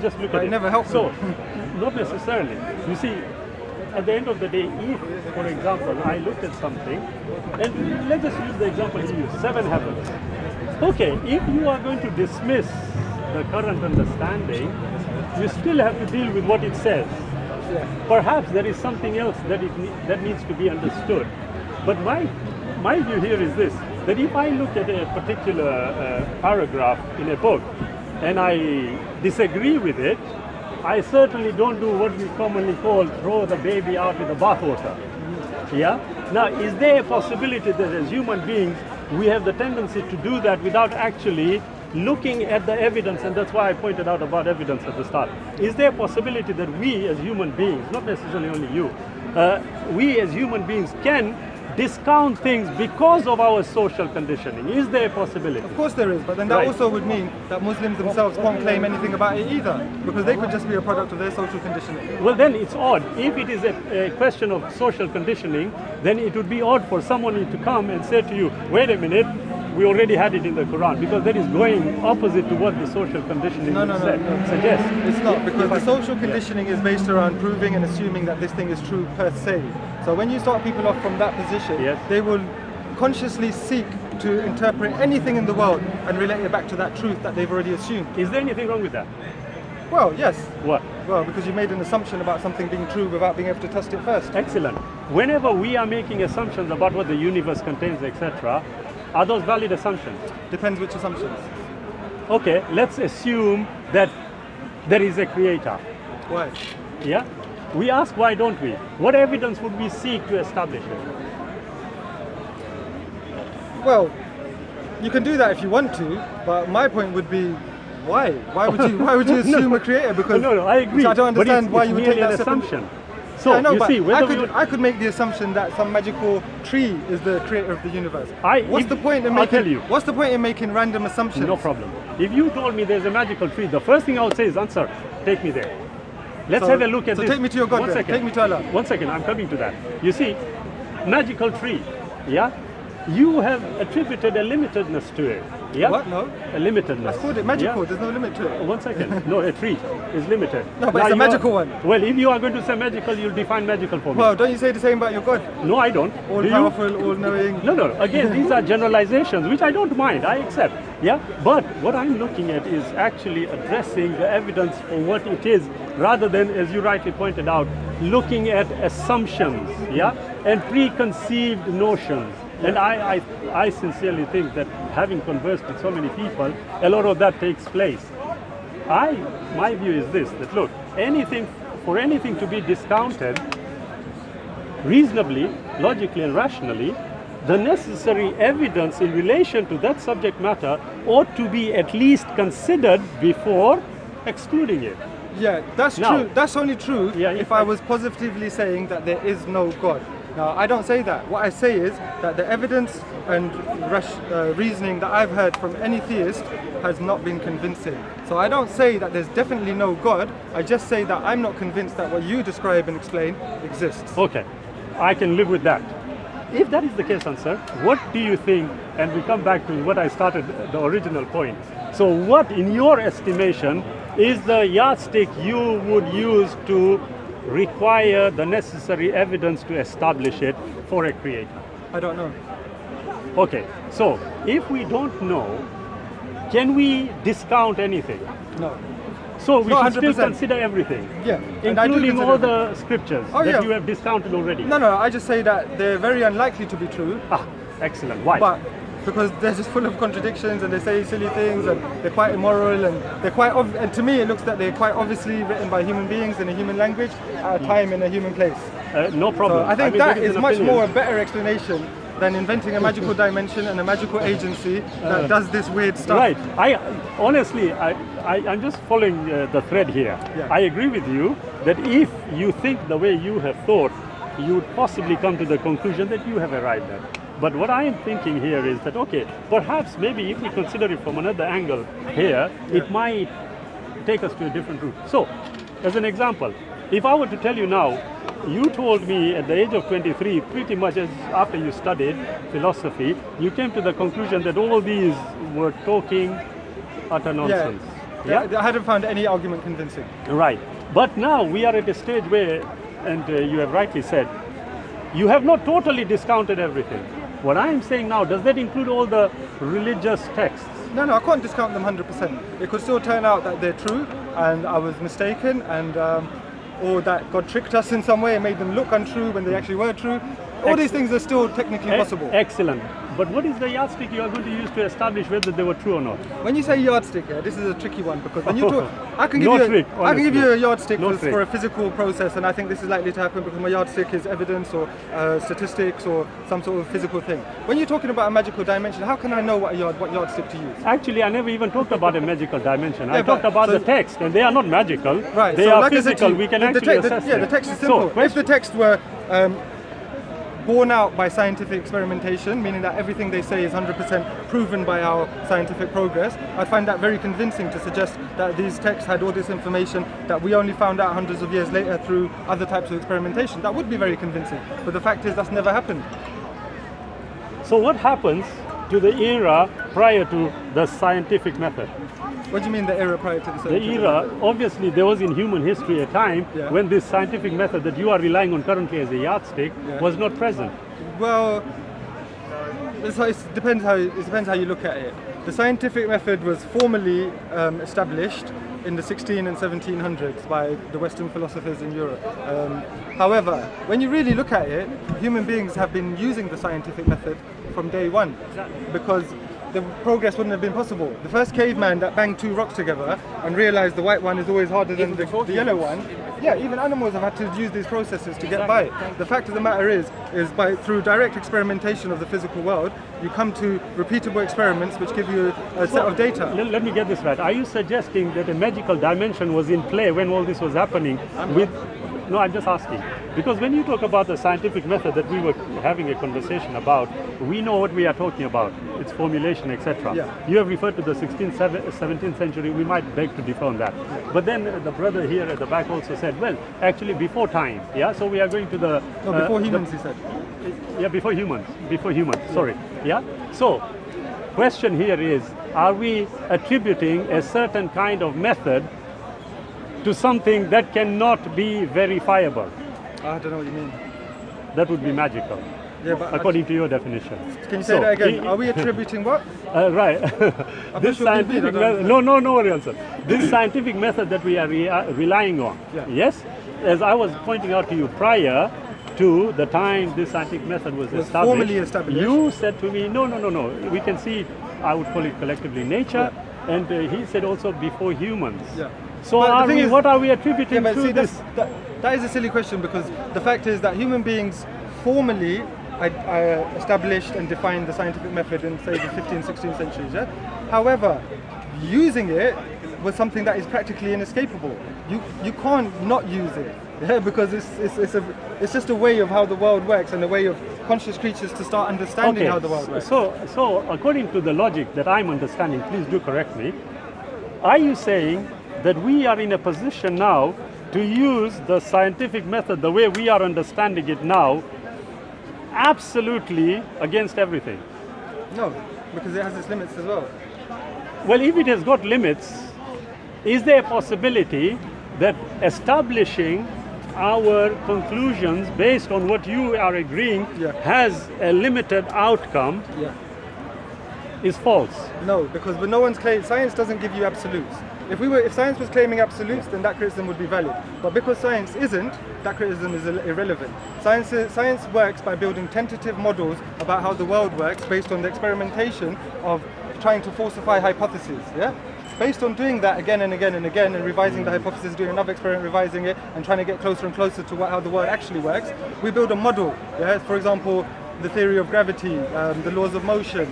just look But at it. it never helps So, them. not necessarily. You see, at the end of the day, if, for example, I look at something, and let's just use the example you use, 7 heavens. Okay, if you are going to dismiss the current understanding, you still have to deal with what it says. Perhaps there is something else that needs to be understood. But my view here is this, that if I look at a particular paragraph in a book and I disagree with it, I certainly don't do what we commonly call throw the baby out with the bathwater. Yeah? Now, is there a possibility that as human beings, we have the tendency to do that without actually looking at the evidence, and that's why I pointed out about evidence at the start. Is there a possibility that we as human beings, not necessarily only you, we as human beings can discount things because of our social conditioning? Is there a possibility? Of course there is, but then that also would mean that Muslims themselves can't claim anything about it either, because they could just be a product of their social conditioning. Well, then it's odd. If it is a question of social conditioning, then it would be odd for someone to come and say to you, wait a minute, we already had it in the Quran, because that is going opposite to what the social conditioning suggests. It's not, because the social conditioning is based around proving and assuming that this thing is true per se. So when you start people off from that position, they will consciously seek to interpret anything in the world and relate it back to that truth that they've already assumed. Is there anything wrong with that? Well, yes. What? Well, because you made an assumption about something being true without being able to test it first. Excellent. Whenever we are making assumptions about what the universe contains, etc., are those valid assumptions? Depends which assumptions. Okay, let's assume that there is a creator. Why? Yeah? We ask why don't we? What evidence would we seek to establish it? Well, you can do that if you want to, but my point would be, why? Why would you assume a creator? Because no, I agree. So I don't understand why you would take that assumption. So yeah, I know, you but see, I could make the assumption that some magical tree is the creator of the universe. What's the point in making random assumptions? No problem. If you told me there's a magical tree, the first thing I would say is, Ansar, take me there. Let's have a look at this. So take me to your God. Take me to Allah. 1 second, I'm coming to that. You see, magical tree, yeah? You have attributed a limitedness to it. Yeah? What? No? A limitedness. I called it magical. Yeah? There's no limit to it. 1 second. No, a tree is limited. No, but it's a magical one. Well, if you are going to say magical, you'll define magical for me. Well, don't you say the same about your God? No, I don't. All powerful, all knowing. No. Again, these are generalizations, which I don't mind. I accept. Yeah? But what I'm looking at is actually addressing the evidence for what it is, rather than, as you rightly pointed out, looking at assumptions, yeah, and preconceived notions. And I sincerely think that having conversed with so many people, a lot of that takes place. My view is this, that look, for anything to be discounted reasonably, logically and rationally, the necessary evidence in relation to that subject matter ought to be at least considered before excluding it. Yeah, that's true. That's only true if I was positively saying that there is no God. Now, I don't say that. What I say is that the evidence and reasoning that I've heard from any theist has not been convincing. So I don't say that there's definitely no God. I just say that I'm not convinced that what you describe and explain exists. Okay, I can live with that. If that is the case, Ansar, what do you think, and we come back to what I started, the original point. So what, in your estimation, is the yardstick you would use to require the necessary evidence to establish it for a creator? I don't know. Okay, so if we don't know, can we discount anything? No. So we should still consider everything? Yeah. Including all the scriptures that you have discounted already? No, I just say that they're very unlikely to be true. Ah, excellent. Why? But because they're just full of contradictions and they say silly things and they're quite immoral and they're quite and to me it looks that they're quite obviously written by human beings in a human language at a time in a human place. No problem. So I think that is much more a better explanation than inventing a magical dimension and a magical agency that does this weird stuff. Right. I'm just following the thread here. Yeah. I agree with you that if you think the way you have thought, you would possibly come to the conclusion that you have arrived at. But what I am thinking here is that, okay, perhaps maybe if we consider it from another angle here, it might take us to a different route. So, as an example, if I were to tell you now, you told me at the age of 23, pretty much as after you studied philosophy, you came to the conclusion that all these were talking utter nonsense. Yeah? I hadn't found any argument convincing. Right. But now we are at a stage where, and you have rightly said, you have not totally discounted everything. What I am saying now, does that include all the religious texts? No, I can't discount them 100%. It could still turn out that they're true and I was mistaken, and or that God tricked us in some way and made them look untrue when they actually were true. All these things are still technically possible. Excellent. But what is the yardstick you are going to use to establish whether they were true or not? When you say yardstick, this is a tricky one, because when you talk, I can give you a yardstick for a physical process, and I think this is likely to happen because my yardstick is evidence or statistics or some sort of physical thing. When you're talking about a magical dimension, how can I know what yardstick to use? Actually, I never even talked about a magical dimension. I talked about the text, and they are not magical. Right. They are physical. We can actually assess them. Yeah, the text is simple. So, if the text were borne out by scientific experimentation, meaning that everything they say is 100% proven by our scientific progress, I find that very convincing to suggest that these texts had all this information that we only found out hundreds of years later through other types of experimentation. That would be very convincing, but the fact is that's never happened. So what happens to the era prior to the scientific method? What do you mean the era prior to the scientific method? The era, obviously there was in human history a time when this scientific method that you are relying on currently as a yardstick was not present. Well, it depends how you look at it. The scientific method was formally established in the 16 and 1700s by the Western philosophers in Europe. However, when you really look at it, human beings have been using the scientific method from day one, because the progress wouldn't have been possible. The first caveman that banged two rocks together and realized the white one is always harder than the yellow one. Yeah, even animals have had to use these processes to get by. The fact of the matter is through direct experimentation of the physical world, you come to repeatable experiments which give you a set of data. Let me get this right. Are you suggesting that a magical dimension was in play when all this was happening? No, I'm just asking. Because when you talk about the scientific method that we were having a conversation about, we know what we are talking about. Its formulation, etc. Yeah. You have referred to the 16th, 17th century. We might beg to differ on that. But then the brother here at the back also said, well, actually before time. Yeah, so we are going to the... No, before humans, he said. Yeah, before humans. Sorry. Yeah. So, question here is, are we attributing a certain kind of method to something that cannot be verifiable? I don't know what you mean. That would be magical. Yeah, but according to your definition. Can you say that again? Are we attributing what? Right. This scientific method. No answer. This scientific method that we are relying on. Yeah. Yes, as I was pointing out to you prior to the time this scientific method was established, formally established. You said to me, no. We can see, I would call it collectively nature, and he said also before humans. Yeah. So what are we attributing to this? That is a silly question, because the fact is that human beings formally established and defined the scientific method in, say, the 15th, 16th centuries. Yeah? However, using it was something that is practically inescapable. You can't not use it, because it's just a way of how the world works, and a way of conscious creatures to start understanding how the world works. So according to the logic that I'm understanding, please do correct me, are you saying that we are in a position now to use the scientific method the way we are understanding it now absolutely against everything? No, because it has its limits as well. Well, if it has got limits, is there a possibility that establishing our conclusions based on what you are agreeing has a limited outcome is false? No, because no one's claiming, science doesn't give you absolutes. If science was claiming absolutes, then that criticism would be valid. But because science isn't, that criticism is irrelevant. Science works by building tentative models about how the world works based on the experimentation of trying to falsify hypotheses. Yeah? Based on doing that again and again and again, and revising the hypothesis, doing another experiment, revising it, and trying to get closer and closer to how the world actually works, we build a model. Yeah? For example, the theory of gravity, the laws of motion,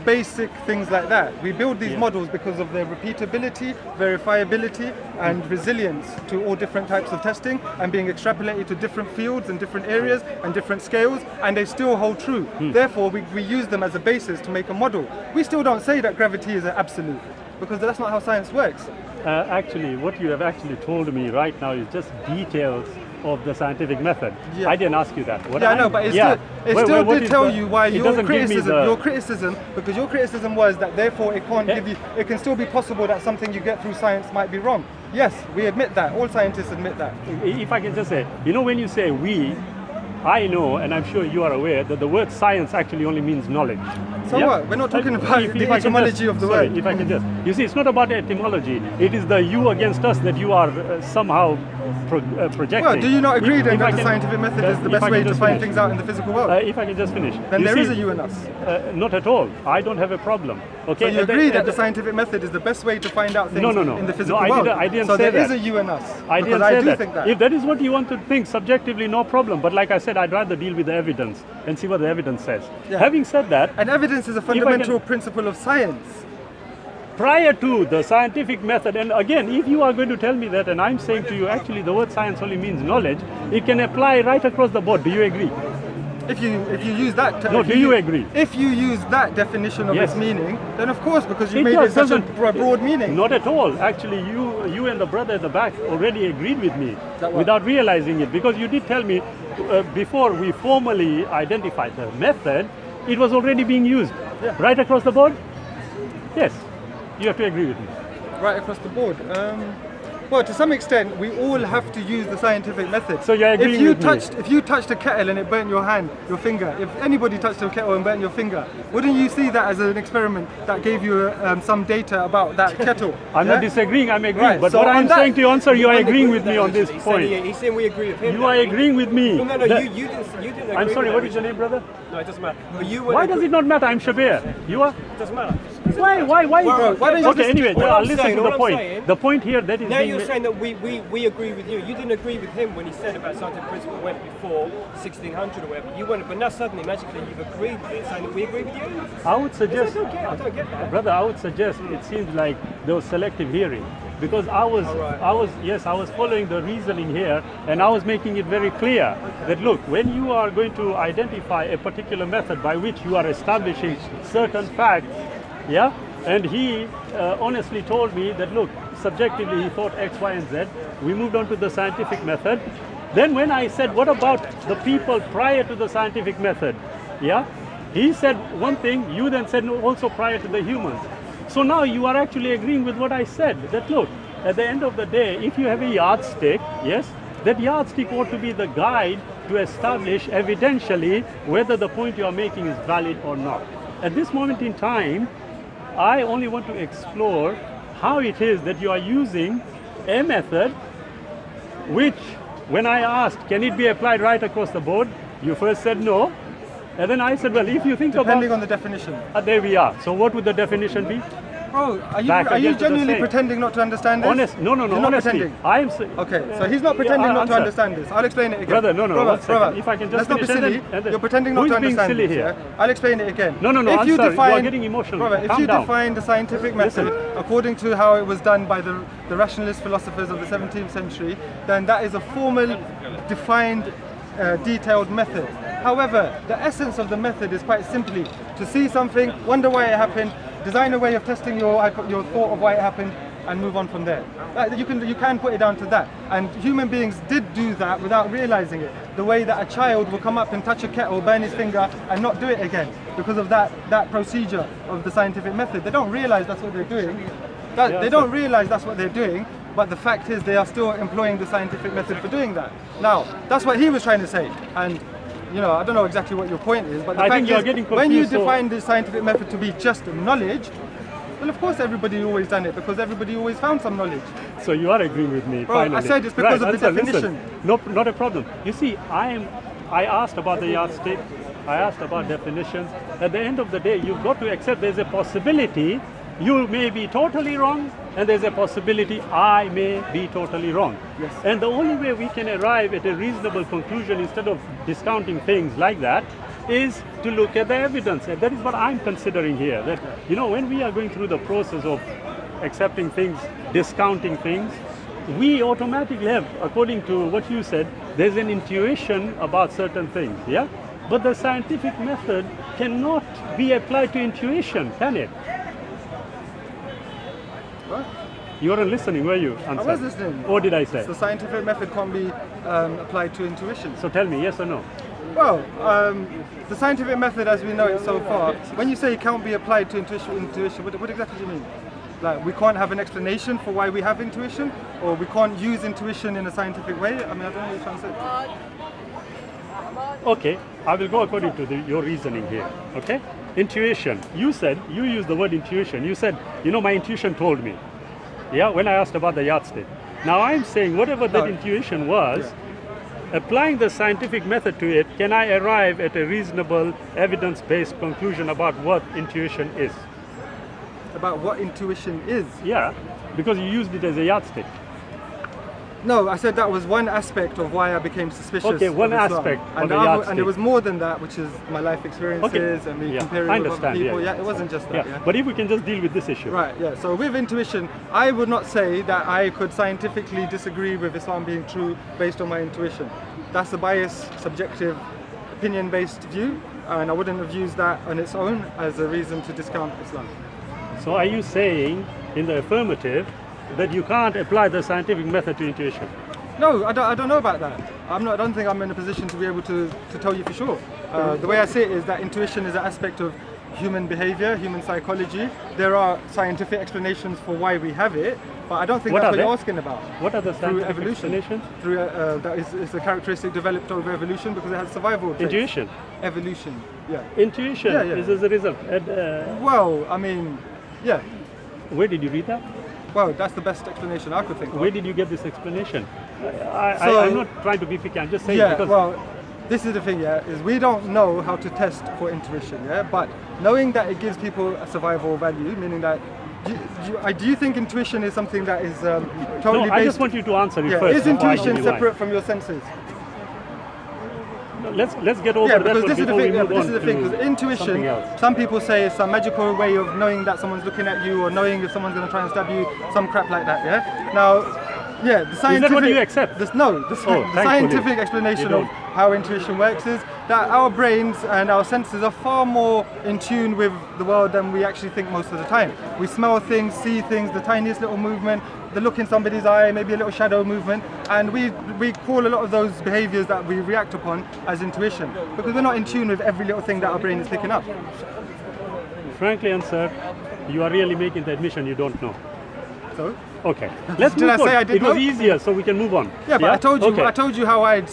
basic things like that. We build these models because of their repeatability, verifiability, and resilience to all different types of testing, and being extrapolated to different fields and different areas and different scales, and they still hold true. Therefore, we use them as a basis to make a model. We still don't say that gravity is an absolute, because that's not how science works. Actually, what you have actually told me right now is just details of the scientific method. Yeah. I didn't ask you that. I know, but it still did tell you why your criticism, because your criticism was that therefore it can't give you, it can still be possible that something you get through science might be wrong. Yes, we admit that. All scientists admit that. If I can just say, you know, when you say we, I know, and I'm sure you are aware, that the word science actually only means knowledge. So what? We're not talking about the etymology of the word. If I can just, you see, it's not about etymology. It is the you against us that you are somehow projecting. Well, do you not agree then that the scientific method is the best way to find things out in the physical world? If I can just finish. Then there is a you and us. Not at all. I don't have a problem. Okay. So you agree that the scientific method is the best way to find out things in the physical world? I didn't so say there that. is a you and us. I didn't say that. Think that. If that is what you want to think subjectively, no problem. But like I said, I'd rather deal with the evidence and see what the evidence says. Yeah. Having said that, and evidence is a fundamental principle of science. Prior to the scientific method, and again, if you are going to tell me that, and I'm saying to you, actually the word science only means knowledge, it can apply right across the board. Do you agree? If you use that, do you agree? If you use that definition of its meaning, then of course, because you made it such a broad meaning. Not at all. Actually, you and the brother at the back already agreed with me without realizing it, because you did tell me before we formally identified the method, it was already being used right across the board. Yes, you have to agree with me. Right across the board. Well, to some extent, we all have to use the scientific method. So you're agreeing with me? If you touched a kettle and it burnt your hand, your finger, if anybody touched a kettle and burnt your finger, wouldn't you see that as an experiment that gave you some data about that kettle? I'm not disagreeing, I'm agreeing. Right. But so what I'm saying to you, Ansar, you are agreeing with me on this point. He's saying we agree with him. You are agreeing with me. No, you didn't agree. I'm sorry, what is your name, brother? No, it doesn't matter. But why does it not matter? I'm Shabir. You are? It doesn't matter. Why? Okay, anyway, I'll listen to the point. The point here that is... Now you're saying that we agree with you. You didn't agree with him when he said about scientific principle went before 1600 or whatever. You went, but now suddenly, magically, you've agreed with it, saying that we agree with you? I would suggest... I don't get that. Brother, I would suggest it seems like there was selective hearing. Because I was following the reasoning here, and I was making it very clear that look, when you are going to identify a particular method by which you are establishing certain facts, and he honestly told me that look, subjectively he thought X, Y, and Z. We moved on to the scientific method. Then when I said, what about the people prior to the scientific method? He said one thing, you then said no, also prior to the humans. So now you are actually agreeing with what I said, that look, at the end of the day, if you have a yardstick, that yardstick ought to be the guide to establish evidentially whether the point you are making is valid or not. At this moment in time, I only want to explore how it is that you are using a method which, when I asked, can it be applied right across the board? You first said no. And then I said, well, if you think Depending on the definition. There we are. So what would the definition be? Bro, are you genuinely pretending not to understand this? No, You're not pretending. I am okay, so he's not pretending not to understand this. I'll explain it again. Brother, brother, if I can just let's not be silly. You're pretending not to understand silly this. Here? I'll explain it again. No, if you you are getting emotional. Brother, if you define the scientific method according to how it was done by the rationalist philosophers of the 17th century, then that is a formal, defined, detailed method. However, the essence of the method is quite simply to see something, wonder why it happened, design a way of testing your thought of why it happened, and move on from there. You can put it down to that. And human beings did do that without realizing it. The way that a child will come up and touch a kettle, burn his finger, and not do it again because of that procedure of the scientific method. They don't realize that's what they're doing. They don't realize that's what they're doing. But the fact is, they are still employing the scientific method for doing that. Now, that's what he was trying to say. And I don't know exactly what your point is, but the fact is, when you define the scientific method to be just knowledge, well, of course everybody always done it because everybody always found some knowledge. So you are agreeing with me, Bro, finally. I said it's because of the definition. Listen, no, not a problem. You see, I asked about the yardstick, I asked about definitions. At the end of the day, you've got to accept there's a possibility you may be totally wrong, and there's a possibility I may be totally wrong. Yes. And the only way we can arrive at a reasonable conclusion instead of discounting things like that is to look at the evidence. And that is what I'm considering here. That, when we are going through the process of accepting things, discounting things, we automatically have, according to what you said, there's an intuition about certain things, But the scientific method cannot be applied to intuition, can it? What? You weren't listening, were you, Ansar? I was listening. What did I say? The scientific method can't be applied to intuition. So tell me, yes or no? Well, the scientific method as we know it so far, when you say it can't be applied to intuition, what exactly do you mean? Like, we can't have an explanation for why we have intuition, or we can't use intuition in a scientific way? I mean, I don't know what you're trying to say. Okay, I will go according to your reasoning here, okay? Intuition, you used the word intuition. You said, you know, my intuition told me. Yeah, when I asked about the yardstick. Now I'm saying whatever that intuition was, applying the scientific method to it, can I arrive at a reasonable evidence-based conclusion about what intuition is? About what intuition is? Yeah, because you used it as a yardstick. No, I said that was one aspect of why I became suspicious. Okay, one of Islam. aspect and of a yardstick. And there was more than that, which is my life experiences and me comparing with other people. Yeah, it wasn't just that. Yeah. But if we can just deal with this issue. Right, yeah. So with intuition, I would not say that I could scientifically disagree with Islam being true based on my intuition. That's a biased, subjective, opinion-based view, and I wouldn't have used that on its own as a reason to discount Islam. So are you saying, in the affirmative, that you can't apply the scientific method to intuition? No, I don't know about that. I don't think I'm in a position to be able to tell you for sure. The way I see it is that intuition is an aspect of human behavior, human psychology. There are scientific explanations for why we have it, but I don't think that's what you're asking about. What are the scientific evolution. explanations? Through that is a characteristic developed over evolution because it has survival traits. Intuition? Evolution, yeah. Intuition is as a result. Well, I mean, yeah. Where did you read that? Well, that's the best explanation I could think of. Where did you get this explanation? I'm not trying to be picky, I'm just saying because... well, this is the thing, is we don't know how to test for intuition, but knowing that it gives people a survival value, meaning that, do you think intuition is something that is totally based... I just want you to answer it first. Is intuition separate from your senses? Let's get over that. Because this is the thing. This is the thing. Because intuition, some people say it's some magical way of knowing that someone's looking at you or knowing if someone's going to try and stab you, some crap like that. Yeah. Now, the scientific. Is that what you accept? The scientific explanation of how intuition works is that our brains and our senses are far more in tune with the world than we actually think most of the time. We smell things, see things, the tiniest little movement, the look in somebody's eye, maybe a little shadow movement, and we call a lot of those behaviors that we react upon as intuition because we're not in tune with every little thing that our brain is picking up. Frankly, Ansar, you are really making the admission you don't know. So? Okay, let's move on. It was easier, so we can move on. Yeah, but I told you how I'd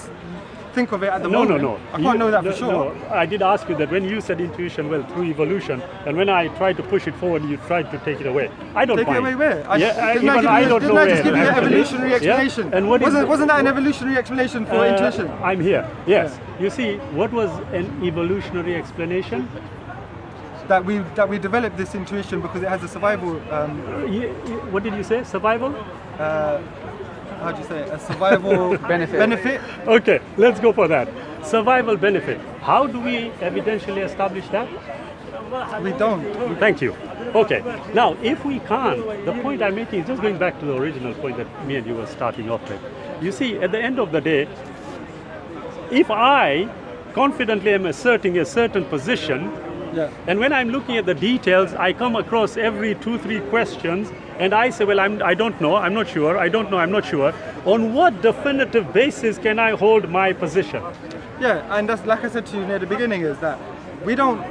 think of it at the moment. No. I can't know that for sure. No, I did ask you that when you said intuition, well, through evolution, and when I tried to push it forward, you tried to take it away. I don't mind. Take it away where? Didn't I just give you an evolutionary explanation? And wasn't that an evolutionary explanation for intuition? I'm here, yes. Yeah. You see, what was an evolutionary explanation? That we developed this intuition because it has a survival... what did you say? Survival? How do you say it? A survival benefit? Okay, let's go for that. Survival benefit. How do we evidentially establish that? We don't. Thank you. Okay, now if we can't, the point I'm making is just going back to the original point that me and you were starting off with. You see, at the end of the day, if I confidently am asserting a certain position, and when I'm looking at the details, I come across every 2-3 questions, and I say, well, I don't know, I'm not sure, I don't know, I'm not sure. On what definitive basis can I hold my position? Yeah, and that's like I said to you near the beginning, is that we don't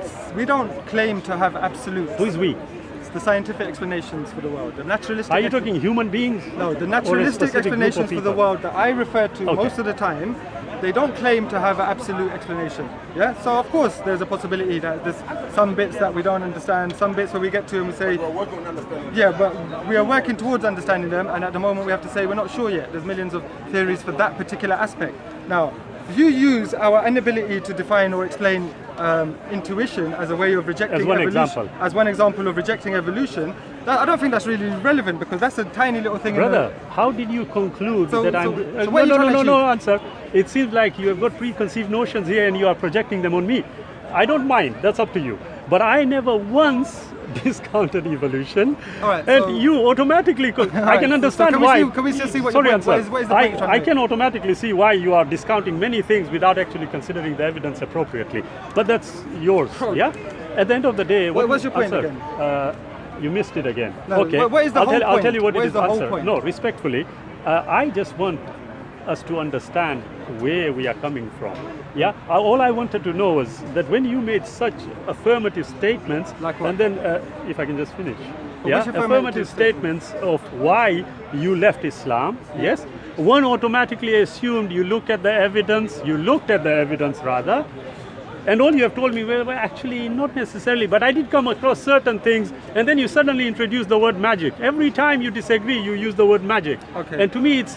claim to have absolute. Who is we? It's the scientific explanations for the world. The naturalistic. Are you talking human beings? No, the naturalistic explanations for the world that I refer to most of the time. They don't claim to have an absolute explanation. Yeah. So of course there's a possibility that there's some bits that we don't understand, some bits where we get to and we say, yeah, but we are working towards understanding them, and at the moment we have to say we're not sure yet. There's millions of theories for that particular aspect. Now, if you use our inability to define or explain intuition as a way of rejecting evolution, as one example of rejecting evolution, I don't think that's really relevant because that's a tiny little thing. Brother, how did you conclude that I'm... No, Ansar. It seems like you have got preconceived notions here and you are projecting them on me. I don't mind, that's up to you. But I never once discounted evolution, and you automatically... I can understand why... Can we just see what Sorry, your point, what is the point you're trying to I make? can automatically see why you are discounting many things without actually considering the evidence appropriately. But that's yours, yeah? At the end of the day... What's your point again? You missed it again. No, okay. what is the I'll whole tell, I'll tell you what point? it is, What is the Ansar. whole point? No, respectfully, I just want us to understand where we are coming from. Yeah. All I wanted to know was that when you made such affirmative statements, Like what? and then if I can just finish. Well, Yeah, which affirmative statements of why you left Islam. Yes, one automatically assumed you looked at the evidence rather, and all you have told me, well, actually not necessarily, but I did come across certain things, and then you suddenly introduce the word magic. Every time you disagree, you use the word magic. Okay. And to me, it